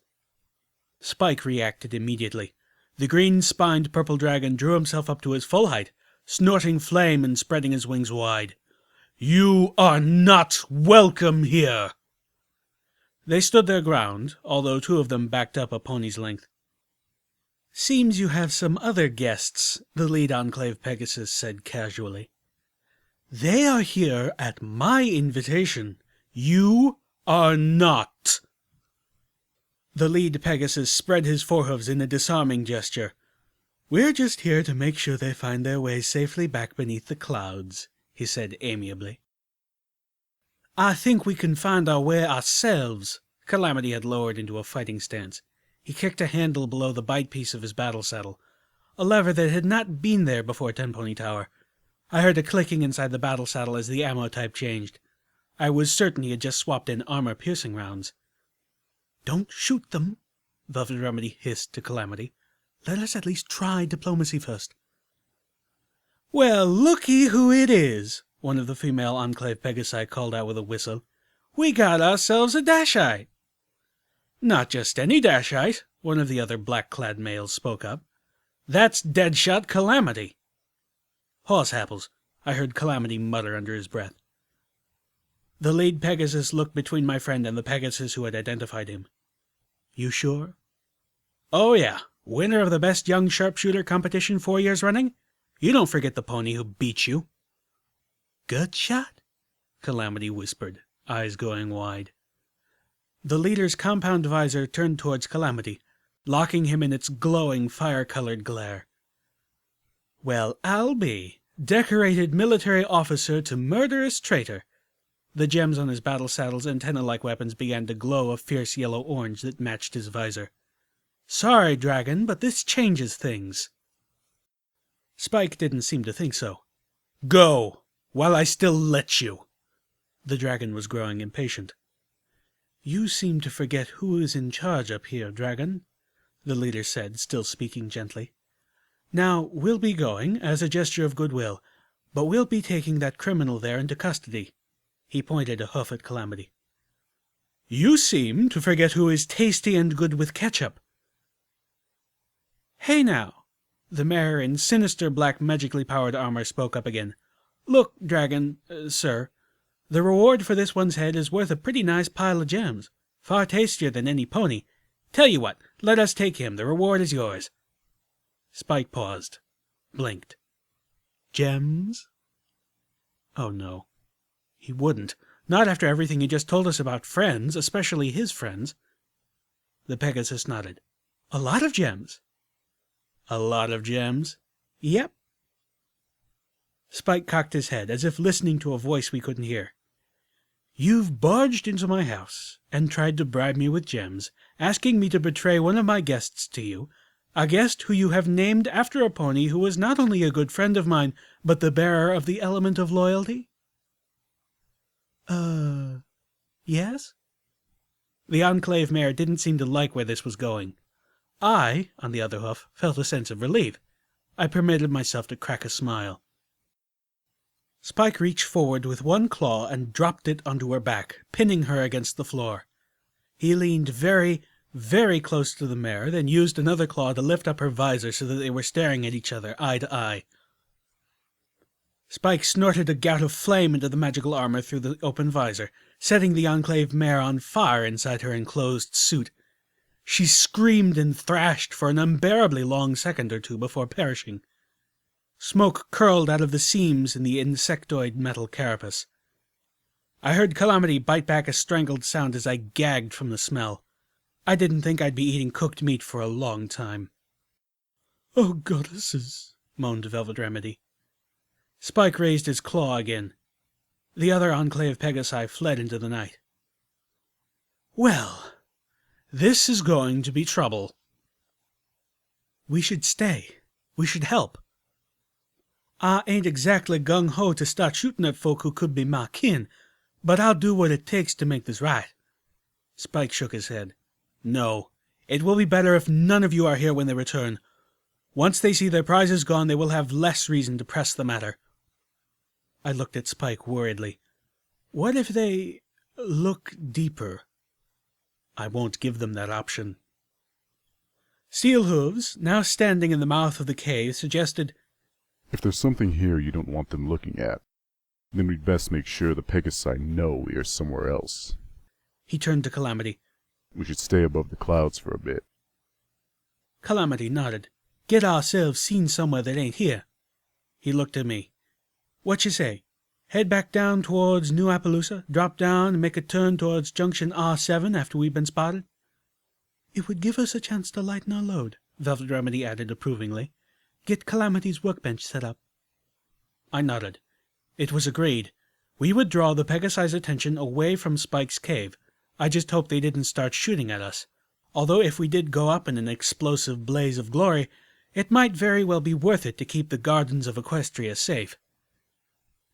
Spike reacted immediately. The green-spined purple dragon drew himself up to his full height, snorting flame and spreading his wings wide. You are not welcome here! They stood their ground, although 2 of them backed up a pony's length. Seems you have some other guests, the lead Enclave Pegasus said casually. They are here at my invitation. You are not. The lead Pegasus spread his forehooves in a disarming gesture. We're just here to make sure they find their way safely back beneath the clouds, he said amiably. I think we can find our way ourselves. Calamity had lowered into a fighting stance. He kicked a handle below the bite piece of his battle saddle, a lever that had not been there before Ten Pony Tower. I heard a clicking inside the battle saddle as the ammo type changed. I was certain he had just swapped in armor-piercing rounds. Don't shoot them, Velvet Remedy hissed to Calamity. Let us at least try diplomacy first. Well, looky who it is, one of the female Enclave Pegasi called out with a whistle. We got ourselves a Dashite. Not just any Dashite, one of the other black-clad males spoke up. That's Deadshot Calamity. Horse-apples, I heard Calamity mutter under his breath. The lead Pegasus looked between my friend and the Pegasus who had identified him. You sure? Oh yeah, winner of the best young sharpshooter competition 4 years running? You don't forget the pony who beat you. Good shot? Calamity whispered, eyes going wide. The leader's compound visor turned towards Calamity, locking him in its glowing fire-colored glare. Well, I'll be. Decorated military officer to murderous traitor. The gems on his battle saddle's antenna-like weapons began to glow a fierce yellow-orange that matched his visor. Sorry, Dragon, but this changes things. Spike didn't seem to think so. Go, while I still let you. The dragon was growing impatient. You seem to forget who is in charge up here, Dragon, the leader said, still speaking gently. Now, we'll be going, as a gesture of goodwill, but we'll be taking that criminal there into custody. He pointed a hoof at Calamity. You seem to forget who is tasty and good with ketchup. Hey now, the mayor in sinister black magically powered armor spoke up again. Look, Dragon, sir, the reward for this one's head is worth a pretty nice pile of gems. Far tastier than any pony. Tell you what, let us take him. The reward is yours. Spike paused, blinked. Gems? Oh no. He wouldn't. Not after everything he just told us about friends, especially his friends. The Pegasus nodded. A lot of gems. A lot of gems? Yep. Spike cocked his head, as if listening to a voice we couldn't hear. You've barged into my house and tried to bribe me with gems, asking me to betray one of my guests to you, a guest who you have named after a pony who was not only a good friend of mine, but the bearer of the element of loyalty? Yes? The Enclave mayor didn't seem to like where this was going. I, on the other hoof, felt a sense of relief. I permitted myself to crack a smile. Spike reached forward with one claw and dropped it onto her back, pinning her against the floor. He leaned very, very close to the mare, then used another claw to lift up her visor so that they were staring at each other, eye to eye. Spike snorted a gout of flame into the magical armor through the open visor, setting the Enclave mare on fire inside her enclosed suit. She screamed and thrashed for an unbearably long second or two before perishing. Smoke curled out of the seams in the insectoid metal carapace. I heard Calamity bite back a strangled sound as I gagged from the smell. I didn't think I'd be eating cooked meat for a long time. "Oh, goddesses," moaned Velvet Remedy. Spike raised his claw again. The other Enclave Pegasi fled into the night. "Well, this is going to be trouble." "We should stay. We should help." "I ain't exactly gung-ho to start shooting at folk who could be my kin, but I'll do what it takes to make this right." Spike shook his head. "No, it will be better if none of you are here when they return. Once they see their prizes gone, they will have less reason to press the matter." I looked at Spike worriedly. "What if they look deeper?" "I won't give them that option." Steelhooves, now standing in the mouth of the cave, suggested, "If there's something here you don't want them looking at, then we'd best make sure the Pegasi know we are somewhere else." He turned to Calamity. "We should stay above the clouds for a bit." Calamity nodded. "Get ourselves seen somewhere that ain't here." He looked at me. "What you say? Head back down towards New Appaloosa, drop down and make a turn towards Junction R7 after we've been spotted?" "It would give us a chance to lighten our load," Velvet Remedy added approvingly. "Get Calamity's workbench set up." I nodded. It was agreed. We would draw the Pegasi's attention away from Spike's cave. I just hoped they didn't start shooting at us. Although if we did go up in an explosive blaze of glory, it might very well be worth it to keep the gardens of Equestria safe.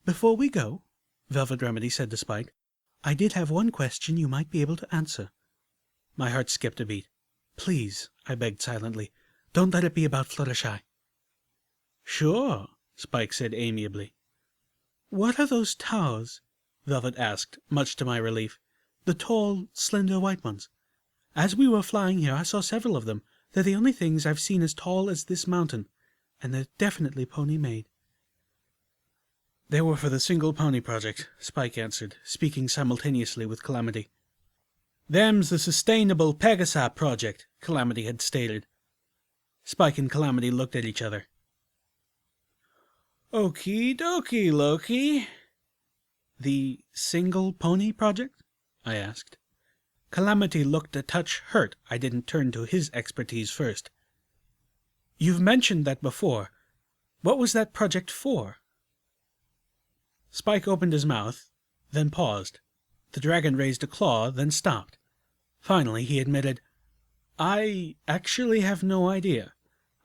"Before we go," Velvet Remedy said to Spike, "I did have one question you might be able to answer." My heart skipped a beat. "Please," I begged silently, "don't let it be about Fluttershy." "Sure," Spike said amiably. "What are those towers?" Velvet asked, much to my relief. "The tall, slender white ones. As we were flying here I saw several of them. They're the only things I've seen as tall as this mountain, and they're definitely pony-made." "They were for the Single Pony Project," Spike answered, speaking simultaneously with Calamity. "Them's the Sustainable Pegasi Project," Calamity had stated. Spike and Calamity looked at each other. "Okie dokie, Loki." "The Single Pony Project?" I asked. Calamity looked a touch hurt I didn't turn to his expertise first. "You've mentioned that before. What was that project for?" Spike opened his mouth, then paused. The dragon raised a claw, then stopped. Finally he admitted, "I actually have no idea.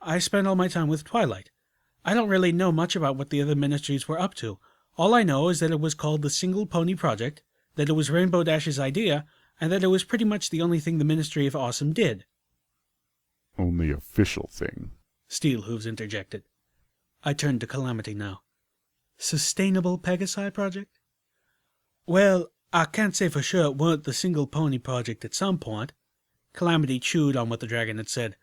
I spent all my time with Twilight. I don't really know much about what the other ministries were up to. All I know is that it was called the Single Pony Project, that it was Rainbow Dash's idea, and that it was pretty much the only thing the Ministry of Awesome did." "Only official thing," Steelhooves interjected. I turned to Calamity now. "Sustainable Pegasi Project?" "Well, I can't say for sure it weren't the Single Pony Project at some point." Calamity chewed on what the dragon had said.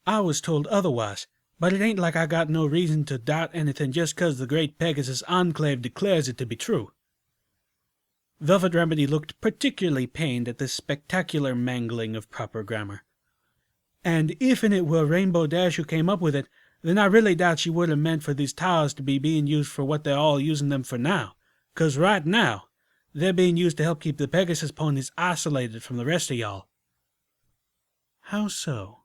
"I was told otherwise, but it ain't like I got no reason to doubt anything just 'cause the great Pegasus Enclave declares it to be true." Velvet Remedy looked particularly pained at this spectacular mangling of proper grammar. "And if'n it were Rainbow Dash who came up with it, then I really doubt she would have meant for these towers to be being used for what they're all using them for now. 'Cause right now, they're being used to help keep the Pegasus ponies isolated from the rest of y'all." "How so?"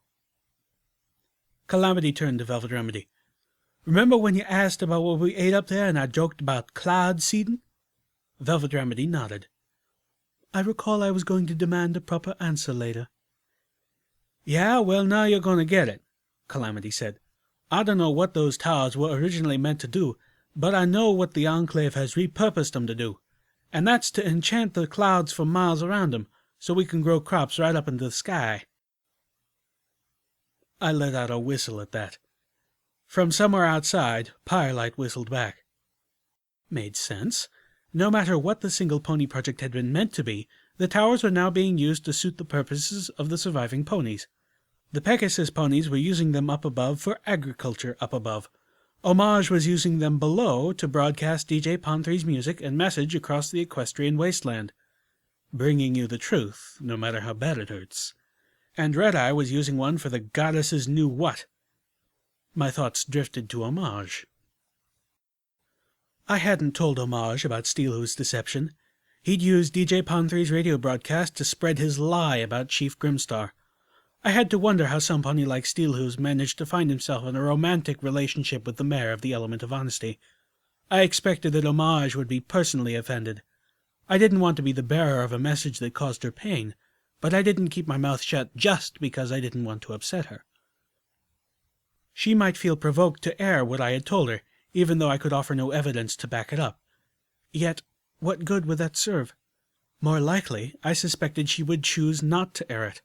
Calamity turned to Velvet Remedy. "Remember when you asked about what we ate up there and I joked about cloud seeding?" Velvet Remedy nodded. "I recall I was going to demand a proper answer later." "Yeah, well, now you're going to get it," Calamity said. "I don't know what those towers were originally meant to do, but I know what the Enclave has repurposed them to do, and that's to enchant the clouds for miles around them, so we can grow crops right up into the sky." I let out a whistle at that. From somewhere outside, Firelight whistled back. Made sense. No matter what the single pony project had been meant to be, the towers were now being used to suit the purposes of the surviving ponies. The Pegasus ponies were using them up above for agriculture up above. Homage was using them below to broadcast DJ Pon-3's music and message across the equestrian wasteland, bringing you the truth, no matter how bad it hurts. And Red-Eye was using one for the goddesses knew what. My thoughts drifted to Homage. I hadn't told Homage about Steelhooves' deception. He'd used DJ Pon-3's radio broadcast to spread his lie about Chief Grimstar. I had to wonder how some pony like Steelhooves managed to find himself in a romantic relationship with the mayor of the Element of Honesty. I expected that Homage would be personally offended. I didn't want to be the bearer of a message that caused her pain, but I didn't keep my mouth shut just because I didn't want to upset her. She might feel provoked to air what I had told her, even though I could offer no evidence to back it up. Yet, what good would that serve? More likely, I suspected she would choose not to air it.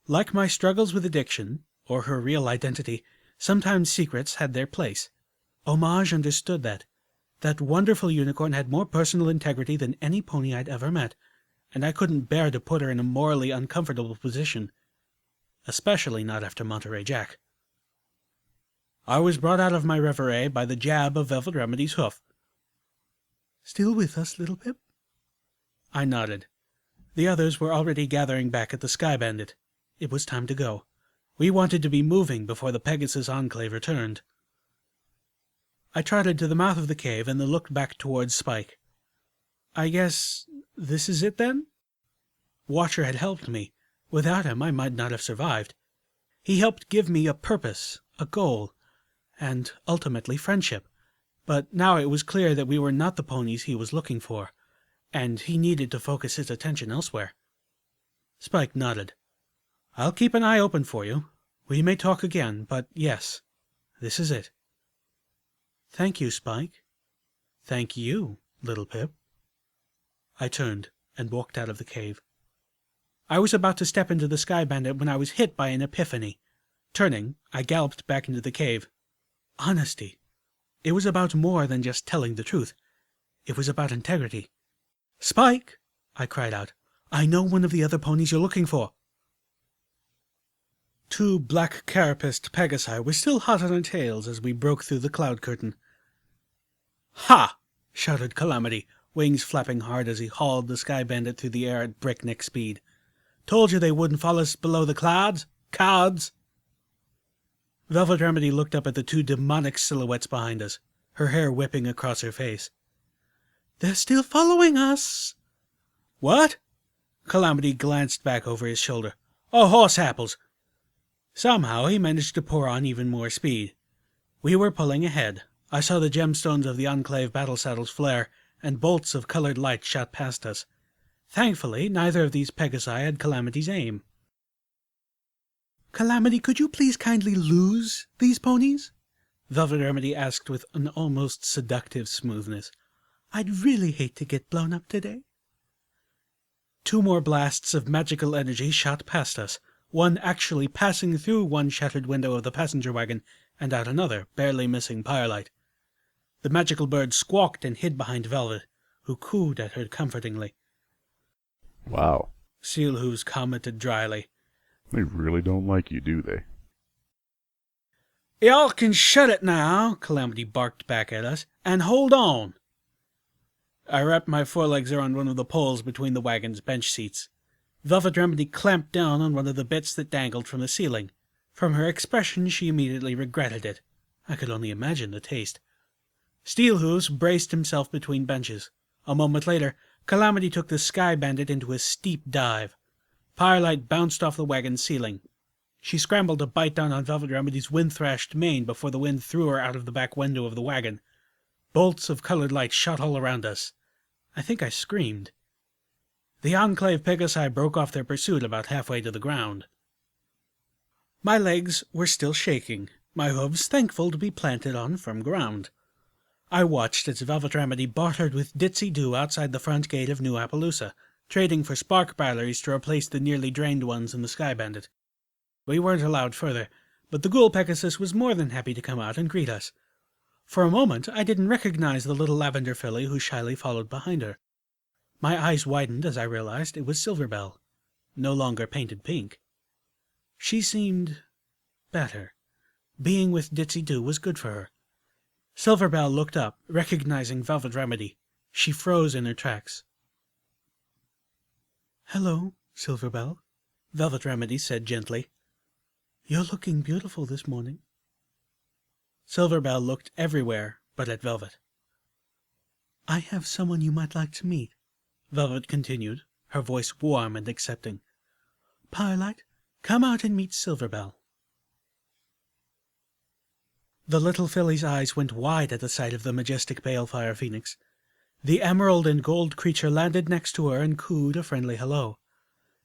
Like my struggles with addiction, or her real identity, sometimes secrets had their place. Homage understood that. That wonderful unicorn had more personal integrity than any pony I'd ever met, and I couldn't bear to put her in a morally uncomfortable position, especially not after Monterey Jack. I was brought out of my reverie by the jab of Velvet Remedy's hoof. "Still with us, little Pip?" I nodded. The others were already gathering back at the Sky Bandit. It was time to go. We wanted to be moving before the Pegasus Enclave returned. I trotted to the mouth of the cave and then looked back towards Spike. "I guess this is it, then?" Watcher had helped me. Without him, I might not have survived. He helped give me a purpose, a goal, and ultimately friendship. But now it was clear that we were not the ponies he was looking for, and he needed to focus his attention elsewhere. Spike nodded. "I'll keep an eye open for you. We may talk again, but yes, this is it." "Thank you, Spike." "Thank you, little Pip." I turned and walked out of the cave. I was about to step into the Sky Bandit when I was hit by an epiphany. Turning, I galloped back into the cave. Honesty. It was about more than just telling the truth. It was about integrity. "Spike!" I cried out. "I know one of the other ponies you're looking for." Two black carapaced Pegasi were still hot on our tails as we broke through the cloud curtain. "Ha!" shouted Calamity, wings flapping hard as he hauled the Sky Bandit through the air at breakneck speed. "Told you they wouldn't follow us below the clouds, cowards!" Velvet Remedy looked up at the two demonic silhouettes behind us, her hair whipping across her face. "They're still following us!" "What?" Calamity glanced back over his shoulder. "Oh, horse apples!" Somehow he managed to pour on even more speed. We were pulling ahead. I saw the gemstones of the Enclave battle saddles flare, and bolts of colored light shot past us. Thankfully, neither of these Pegasi had Calamity's aim. "Calamity, could you please kindly lose these ponies?" Velvet Remedy asked with an almost seductive smoothness. "I'd really hate to get blown up today." Two more blasts of magical energy shot past us, one actually passing through one shattered window of the passenger wagon and out another, barely missing Firelight. The magical bird squawked and hid behind Velvet, who cooed at her comfortingly. "Wow," Steelhooves commented dryly. "They really don't like you, do they?" "Y'all can shut it now," Calamity barked back at us, "and hold on." I wrapped my forelegs around one of the poles between the wagon's bench seats. Velvet Remedy clamped down on one of the bits that dangled from the ceiling. From her expression, she immediately regretted it. I could only imagine the taste. Steelhooves braced himself between benches. A moment later, Calamity took the Sky Bandit into a steep dive. Firelight bounced off the wagon's ceiling. She scrambled to bite down on Velvet Remedy's wind-thrashed mane before the wind threw her out of the back window of the wagon. Bolts of colored light shot all around us. I think I screamed. The Enclave Pegasi broke off their pursuit about halfway to the ground. My legs were still shaking, my hooves thankful to be planted on firm ground. I watched as Velvet Remedy bartered with Ditzy Doo outside the front gate of New Appaloosa, trading for spark batteries to replace the nearly drained ones in the Sky Bandit. We weren't allowed further, but the Ghoul Pegasus was more than happy to come out and greet us. For a moment I didn't recognize the little lavender filly who shyly followed behind her. My eyes widened as I realized it was Silverbell, no longer painted pink. She seemed better. Being with Ditzy-Doo was good for her. Silverbell looked up, recognizing Velvet Remedy. She froze in her tracks. "Hello, Silverbell," Velvet Remedy said gently. "You're looking beautiful this morning." Silverbell looked everywhere but at Velvet. "I have someone you might like to meet," Velvet continued, her voice warm and accepting. "Firelight, come out and meet Silverbell." The little filly's eyes went wide at the sight of the majestic balefire phoenix. The emerald and gold creature landed next to her and cooed a friendly hello.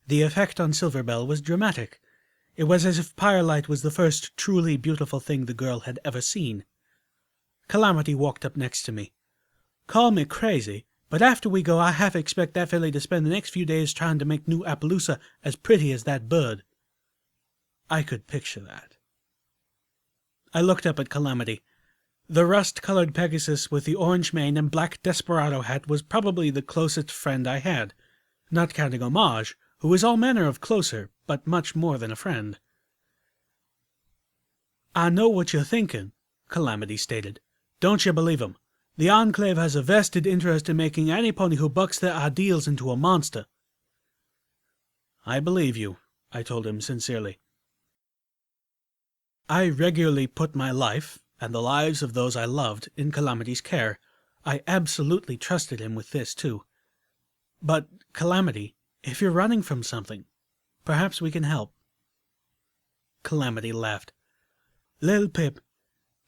The effect on Silverbell was dramatic. It was as if Firelight was the first truly beautiful thing the girl had ever seen. Calamity walked up next to me. "Call me crazy, but after we go I half expect that filly to spend the next few days trying to make New Appaloosa as pretty as that bird." I could picture that. I looked up at Calamity. The rust-colored Pegasus with the orange mane and black desperado hat was probably the closest friend I had, not counting Homage, who was all manner of closer, but much more than a friend. "I know what you're thinking," Calamity stated. "Don't you believe him. The Enclave has a vested interest in making any pony who bucks their ideals into a monster." "I believe you," I told him sincerely. I regularly put my life, and the lives of those I loved, in Calamity's care. I absolutely trusted him with this, too. "But, Calamity, if you're running from something, perhaps we can help." Calamity laughed. "Lil Pip,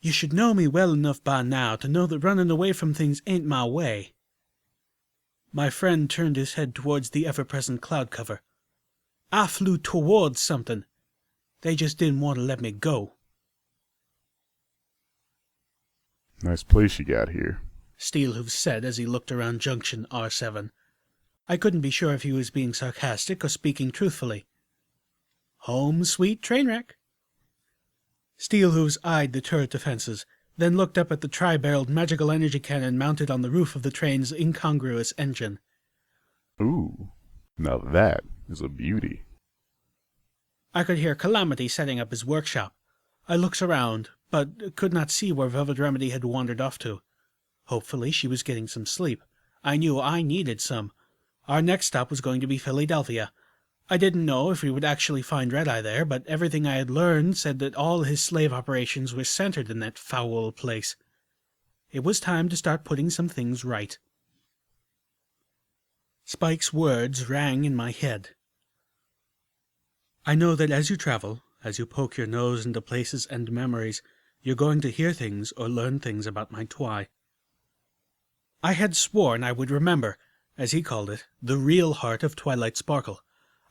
you should know me well enough by now to know that running away from things ain't my way." My friend turned his head towards the ever-present cloud cover. "I flew towards something. They just didn't want to let me go." Nice place you got here, Steelhooves said as he looked around Junction R7. I couldn't be sure if he was being sarcastic or speaking truthfully. "Home sweet train wreck." Steelhooves eyed the turret defenses, then looked up at the tri-barreled magical energy cannon mounted on the roof of the train's incongruous engine. Ooh, now that is a beauty. I could hear Calamity setting up his workshop. I looked around, but could not see where Velvet Remedy had wandered off to. Hopefully she was getting some sleep. I knew I needed some. Our next stop was going to be Philadelphia. I didn't know if we would actually find Red-Eye there, but everything I had learned said that all his slave operations were centered in that foul place. It was time to start putting some things right. Spike's words rang in my head. "I know that as you travel, as you poke your nose into places and memories, you're going to hear things or learn things about my Twy." I had sworn I would remember, as he called it, the real heart of Twilight Sparkle.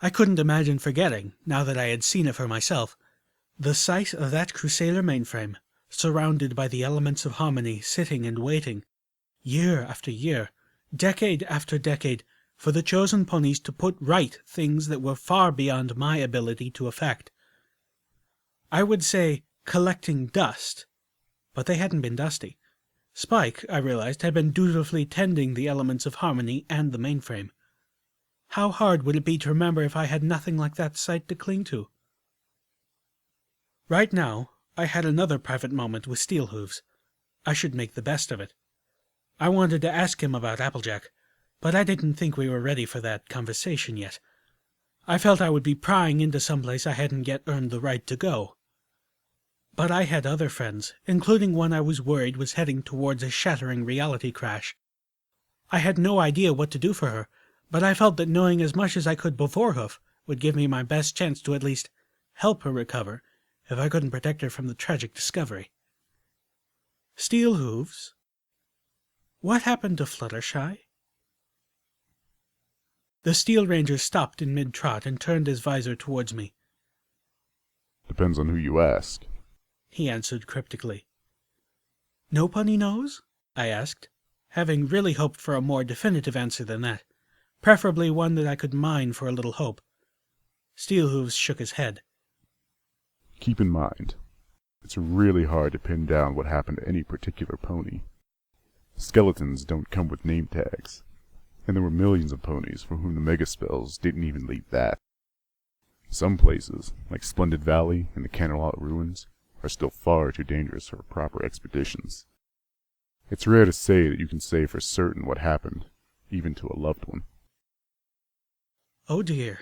I couldn't imagine forgetting, now that I had seen it for myself. The sight of that Crusader mainframe, surrounded by the elements of harmony, sitting and waiting, year after year, decade after decade, for the chosen ponies to put right things that were far beyond my ability to effect. I would say collecting dust, but they hadn't been dusty. Spike, I realized, had been dutifully tending the elements of harmony and the mainframe. How hard would it be to remember if I had nothing like that sight to cling to? Right now, I had another private moment with Steelhooves. I should make the best of it. I wanted to ask him about Applejack, but I didn't think we were ready for that conversation yet. I felt I would be prying into someplace I hadn't yet earned the right to go. But I had other friends, including one I was worried was heading towards a shattering reality crash. I had no idea what to do for her, but I felt that knowing as much as I could beforehoof would give me my best chance to at least help her recover, if I couldn't protect her from the tragic discovery. "Steelhooves, what happened to Fluttershy?" The Steel Ranger stopped in mid-trot and turned his visor towards me. Depends on who you ask, he answered cryptically. "No pony knows?" I asked, having really hoped for a more definitive answer than that, preferably one that I could mine for a little hope. Steelhooves shook his head. Keep in mind, it's really hard to pin down what happened to any particular pony. Skeletons don't come with name tags, and there were millions of ponies for whom the mega spells didn't even leave that. Some places, like Splendid Valley and the Canterlot Ruins, are still far too dangerous for proper expeditions. It's rare to say that you can say for certain what happened, even to a loved one. Oh dear.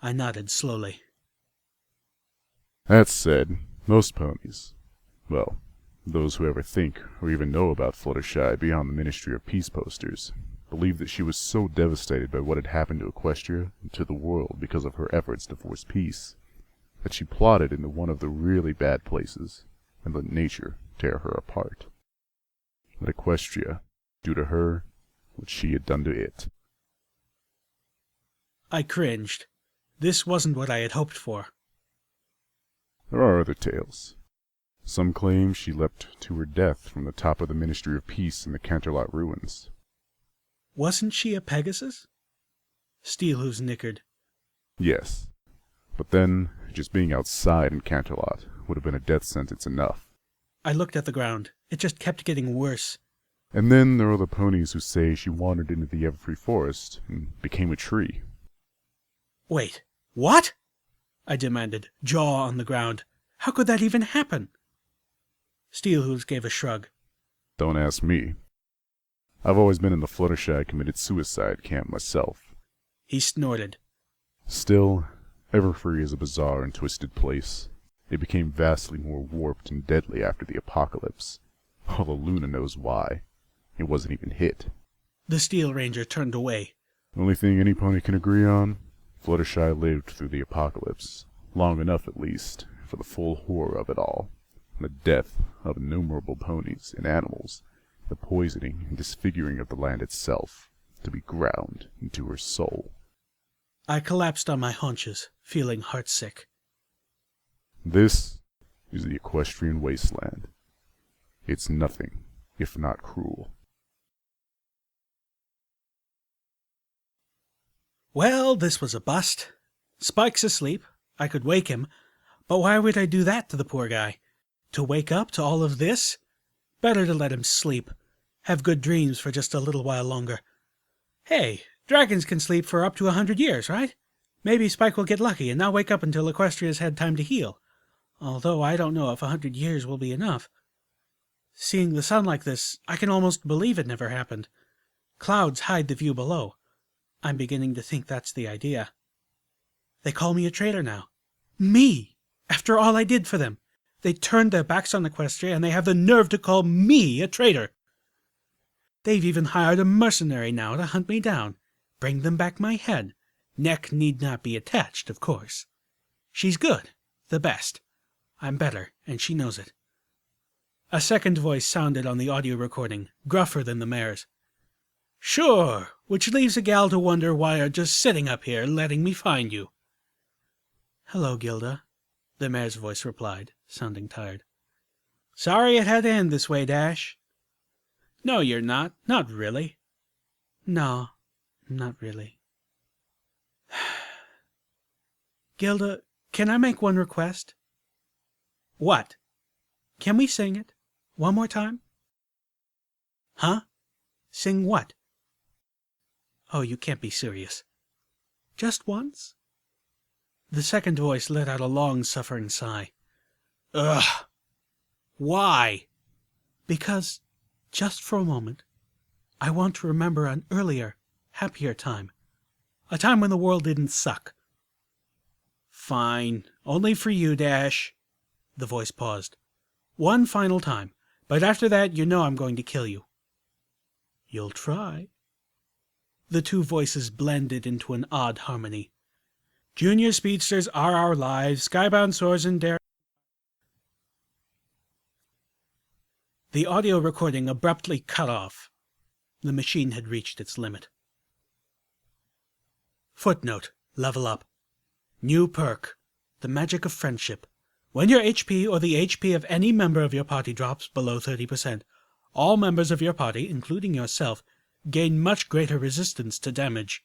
I nodded slowly. That said, most ponies, well, those who ever think or even know about Fluttershy beyond the Ministry of Peace posters, believe that she was so devastated by what had happened to Equestria and to the world because of her efforts to force peace, that she plotted into one of the really bad places and let nature tear her apart. Let Equestria do to her what she had done to it. I cringed. This wasn't what I had hoped for. There are other tales. Some claim she leapt to her death from the top of the Ministry of Peace in the Canterlot Ruins. Wasn't she a Pegasus? Steelhooves nickered. Yes, but then, just being outside in Canterlot would have been a death sentence enough. I looked at the ground. It just kept getting worse. And then there are the ponies who say she wandered into the Everfree Forest and became a tree. Wait, what? I demanded, jaw on the ground. How could that even happen? Steelhooves gave a shrug. Don't ask me. I've always been in the Fluttershy committed suicide camp myself. He snorted. Still, Everfree is a bizarre and twisted place. It became vastly more warped and deadly after the apocalypse. Although Luna knows why. It wasn't even hit. The Steel Ranger turned away. Only thing any pony can agree on? Fluttershy lived through the apocalypse, long enough at least, for the full horror of it all. The death of innumerable ponies and animals, the poisoning and disfiguring of the land itself, to be ground into her soul. I collapsed on my haunches, feeling heartsick. This is the Equestrian Wasteland. It's nothing if not cruel. Well, this was a bust. Spike's asleep. I could wake him. But why would I do that to the poor guy? To wake up to all of this? Better to let him sleep. Have good dreams for just a little while longer. Hey, dragons can sleep for up to 100 years, right? Maybe Spike will get lucky and not wake up until Equestria's had time to heal. Although I don't know if 100 years will be enough. Seeing the sun like this, I can almost believe it never happened. Clouds hide the view below. I'm beginning to think that's the idea. They call me a traitor now. Me! After all I did for them. They turned their backs on Equestria and they have the nerve to call me a traitor. They've even hired a mercenary now to hunt me down. Bring them back my head. Neck need not be attached, of course. She's good. The best. I'm better, and she knows it. A second voice sounded on the audio recording, gruffer than the mayor's. Sure, which leaves a gal to wonder why you're just sitting up here letting me find you. Hello, Gilda, the mayor's voice replied, sounding tired. Sorry it had to end this way, Dash. No, you're not. Not really. No, not really. Gilda, can I make one request? What? Can we sing it? One more time? Huh? Sing what? Oh, you can't be serious. Just once? The second voice let out a long, suffering sigh. Ugh! Why? Because, just for a moment, I want to remember an earlier, happier time. A time when the world didn't suck. Fine. Only for you, Dash. The voice paused. One final time, but after that you know I'm going to kill you. You'll try. The two voices blended into an odd harmony. Junior speedsters are our lives, skybound soars and dare. The audio recording abruptly cut off. The machine had reached its limit. Footnote. Level up. New perk. The magic of friendship. When your HP or the HP of any member of your party drops below 30%, all members of your party, including yourself, gain much greater resistance to damage.